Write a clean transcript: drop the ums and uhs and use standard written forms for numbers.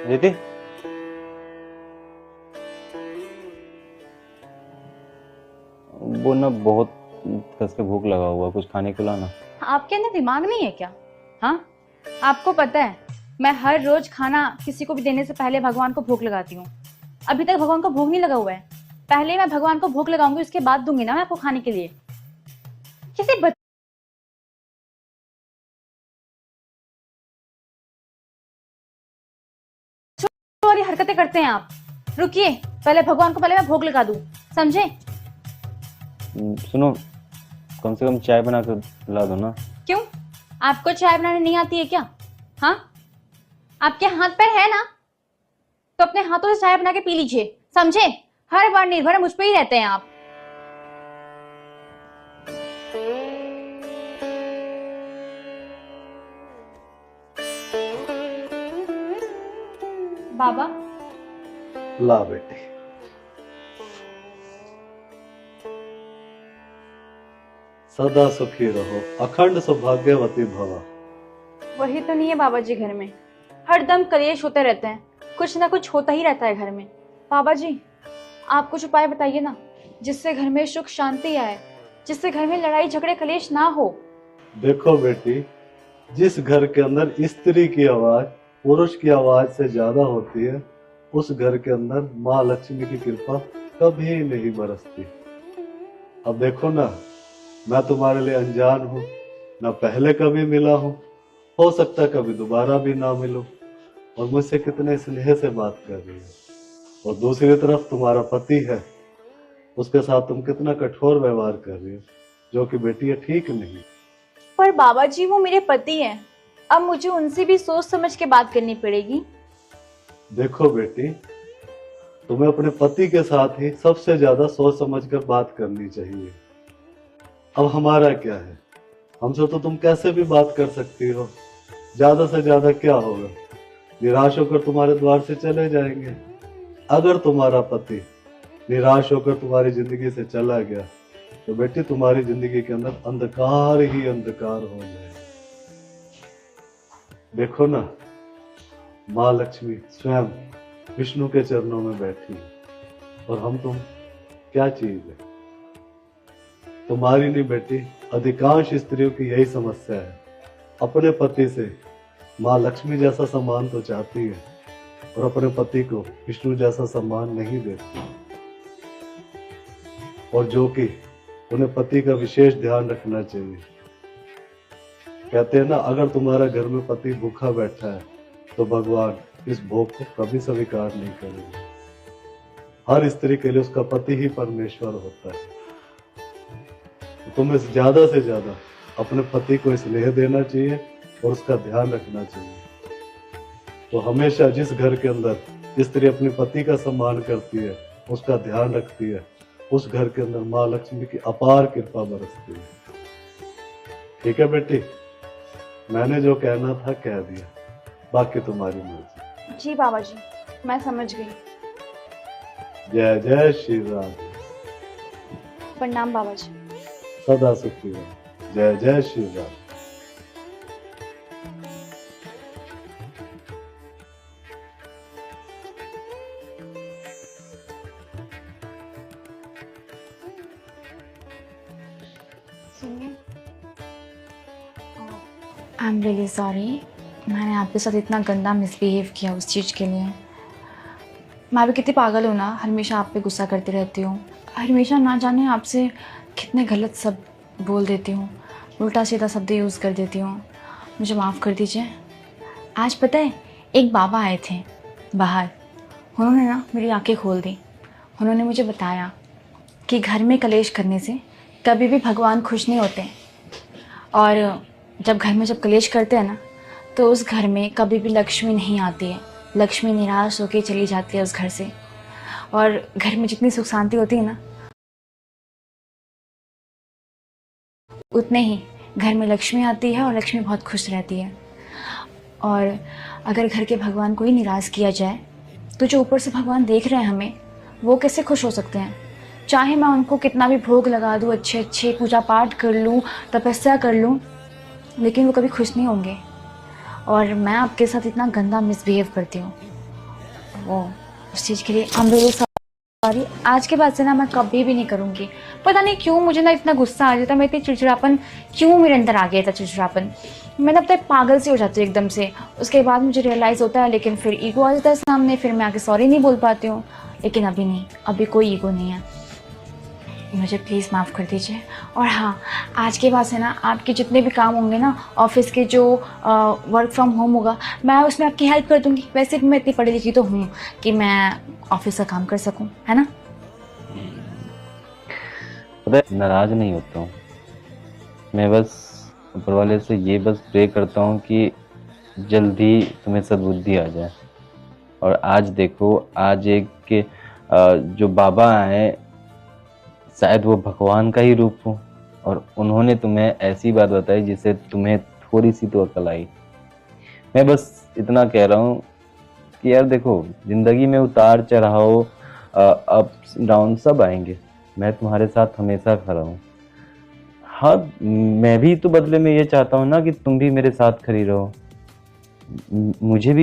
दीदी, वो ना बहुत कस के भूख लगा हुआ, कुछ खाने को लाना। आपके अंदर दिमाग नहीं है क्या? हाँ, आपको पता है मैं हर रोज खाना किसी को भी देने से पहले भगवान को भोग लगाती हूँ। अभी तक भगवान को भोग नहीं लगा हुआ है। पहले मैं भगवान को भोग लगाऊंगी, उसके बाद दूंगी ना मैं आपको खाने के लिए। किसी बच्चे वाली हरकतें करते हैं आप। रुकिए, पहले भगवान को पहले मैं भोग लगा दूं, समझे? सुनो, कम से कम चाय बना कर ला दो ना। क्यों, आपको चाय बनाने नहीं आती है क्या? हाँ, आपके हाथ पैर है ना, तो अपने हाथों से चाय बना के पी लीजिए, समझे? हर बार निर्भर मुझ पे ही रहते हैं आप। बाबा, ला बेटी, सदा सुखी रहो, अखंड सौभाग्यवती भवा। वही तो नहीं है बाबा जी, घर में हर दम कलेश होते रहते हैं, कुछ ना कुछ होता ही रहता है घर में। बाबा जी, आप कुछ उपाय बताइए ना, जिससे घर में सुख शांति आए, जिससे घर में लड़ाई झगड़े कलेश ना हो। देखो बेटी, जिस घर के अंदर स्त्री की आवाज पुरुष की आवाज से ज्यादा होती है, उस घर के अंदर माँ लक्ष्मी की कृपा कभी नहीं बरसती। अब देखो ना, मैं तुम्हारे लिए अनजान हूँ, ना पहले कभी मिला हूँ, हो सकता है कभी दोबारा भी ना मिलूं, और मुझसे कितने स्नेह से बात कर रही हो। और दूसरी तरफ तुम्हारा पति है, उसके साथ तुम कितना कठोर व्यवहार कर रही हो, जो कि बेटी ये ठीक नहीं। पर बाबा जी, वो मेरे पति हैं, अब मुझे उनसे भी सोच समझ के बात करनी पड़ेगी। देखो बेटी, तुम्हें अपने पति के साथ ही सबसे ज्यादा सोच समझ कर बात करनी चाहिए। अब हमारा क्या है, हमसे तो तुम कैसे भी बात कर सकती हो, ज्यादा से ज्यादा क्या होगा, निराश होकर तुम्हारे द्वार से चले जाएंगे। अगर तुम्हारा पति निराश होकर तुम्हारी जिंदगी से चला गया, तो बेटी तुम्हारी जिंदगी के अंदर अंधकार ही अंधकार हो जाएगा। देखो ना, माँ लक्ष्मी स्वयं विष्णु के चरणों में बैठी है, और हम तुम क्या चीज है? तुम्हारी नहीं बेटी, अधिकांश स्त्रियों की यही समस्या है, अपने पति से माँ लक्ष्मी जैसा सम्मान तो चाहती है, और अपने पति को विष्णु जैसा सम्मान नहीं देती, और जो कि उन्हें पति का विशेष ध्यान रखना चाहिए। कहते हैं ना, अगर तुम्हारा घर में पति भूखा बैठा है, तो भगवान इस भोग को कभी स्वीकार नहीं करेंगे। हर स्त्री के लिए उसका पति ही परमेश्वर होता है। तो तुम्हें ज्यादा से ज्यादा अपने पति को स्नेह देना चाहिए और उसका ध्यान रखना चाहिए। तो हमेशा जिस घर के अंदर स्त्री अपने पति का सम्मान करती है, उसका ध्यान रखती है, उस घर के अंदर माँ लक्ष्मी की अपार कृपा बरसती है। ठीक है बेटी, मैंने जो कहना था कह दिया, बाकी तुम्हारी मर्जी। जी बाबा जी, मैं समझ गई। जय जय श्री राम। प्रणाम बाबा जी। सदा सुखी रहो। जय जय Shri Ram. I am really sorry, मैंने आपके साथ इतना गंदा मिसबिहेव किया उस चीज़ के लिए। मैं भी कितनी पागल हूँ ना, हमेशा आप पे गुस्सा करती रहती हूँ, हमेशा ना जाने आपसे कितने गलत सब बोल देती हूँ, उल्टा सीधा शब्द यूज़ कर देती हूँ। मुझे माफ़ कर दीजिए। आज पता है, एक बाबा आए थे बाहर, उन्होंने ना मेरी आंखें खोल दी। उन्होंने मुझे बताया कि घर में कलेश करने से कभी भी भगवान खुश नहीं होते, और जब घर में जब कलेश करते हैं ना, तो उस घर में कभी भी लक्ष्मी नहीं आती है। लक्ष्मी निराश होकर चली जाती है उस घर से, और घर में जितनी सुख शांति होती है ना, उतने ही घर में लक्ष्मी आती है और लक्ष्मी बहुत खुश रहती है। और अगर घर के भगवान को ही निराश किया जाए, तो जो ऊपर से भगवान देख रहे हैं हमें, वो कैसे खुश हो सकते हैं? चाहे मैं उनको कितना भी भोग लगा दूँ, अच्छे अच्छे पूजा पाठ कर लूँ, तपस्या कर लूँ, लेकिन वो कभी खुश नहीं होंगे। और मैं आपके साथ इतना गंदा मिसबिहेव करती हूँ, वो उस चीज़ के लिए आई एम रियली सॉरी। आज के बाद से ना मैं कभी भी नहीं करूँगी। पता नहीं क्यों मुझे ना इतना गुस्सा आ जाता, मैं इतनी चिड़चिड़ापन क्यों मेरे अंदर आ गया था, चिड़चिड़ापन। मैं ना अब तक पागल सी हो जाती हूँ एकदम से। उसके बाद मुझे रियलाइज़ होता है, लेकिन फिर ईगो आ जाता है सामने, फिर मैं आके सॉरी नहीं बोल पाती हूँ। लेकिन अभी नहीं, अभी कोई ईगो नहीं है। मुझे प्लीज़ माफ़ कर दीजिए। और हाँ, आज के बाद से ना आपके जितने भी काम होंगे ना, ऑफिस के जो वर्क फ्रॉम होम होगा, मैं उसमें आपकी हेल्प कर दूँगी। वैसे भी मैं इतनी पढ़ी लिखी तो हूँ कि मैं ऑफिस का काम कर सकूँ, है ना? पता है, नाराज नहीं होता हूँ मैं, बस ऊपर वाले से ये बस प्रे करता हूँ कि जल्दी तुम्हें सद्बुद्धि आ जाए। और आज देखो, आज एक जो बाबा हैं, शायद वो भगवान का ही रूप हो, और उन्होंने तुम्हें ऐसी बात बताई जिससे तुम्हें थोड़ी सी तो अकल आई। मैं बस इतना कह रहा हूँ कि यार देखो, जिंदगी में उतार चढ़ाव, अप्स डाउन सब आएंगे। मैं तुम्हारे साथ हमेशा खड़ा हूँ। हाँ, मैं भी तो बदले में ये चाहता हूँ ना कि तुम भी मेरे साथ खड़ी रहो। मुझे भी